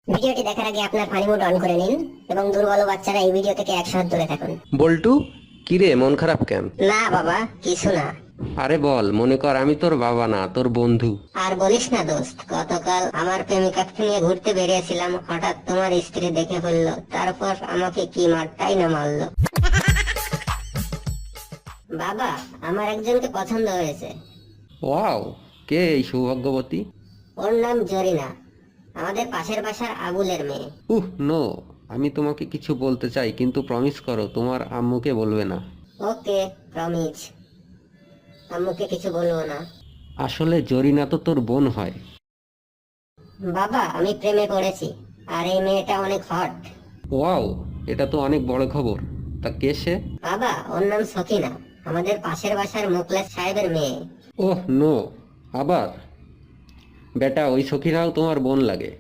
ভিডিওটি দেখার আগে আপনার ফানি মোড অন করে নিন এবং দুর্বল বাচ্চারা এই ভিডিও থেকে 100 হাত দূরে থাকুন। বল্টু, কিরে মন খারাপ কেন? না বাবা, কিছু না। আরে বল, মনে কর আমি তোর বাবা না, তোর বন্ধু। আর বলিস না দোস্ত, গতকাল আমার প্রেমিকাকে নিয়ে ঘুরতে বেরিয়েছিলাম, হঠাৎ তোমার স্ত্রী দেখে ফেললো, তারপর আমাকে কি মারটাই না মারলো। বাবা, আমার একজনকে পছন্দ হয়েছে। ওয়াও, কে এই সৌভাগ্যবতী? ওর নাম জরিনা, আমাদের পাশের বাসার আবুলের মেয়ে। নো, আমি তোমাকে কিছু বলতে চাই, কিন্তু প্রমিস করো তোমার আম্মুকে বলবে না। ওকে, প্রমিস। আম্মুকে কিছু বলবো না। আসলে জরিনা তো তোর বোন হয়। বাবা, আমি প্রেমে পড়েছি, আর এই মেয়েটা অনেক হট। ওয়াও, এটা তো অনেক বড় খবর। তা কে সে? বাবা, ওর নাম সকিনা, আমাদের পাশের বাসার মোকলেস সাহেবের মেয়ে। নো, আবার? বেটা, ওই সখীরাও তোমার বোন লাগে।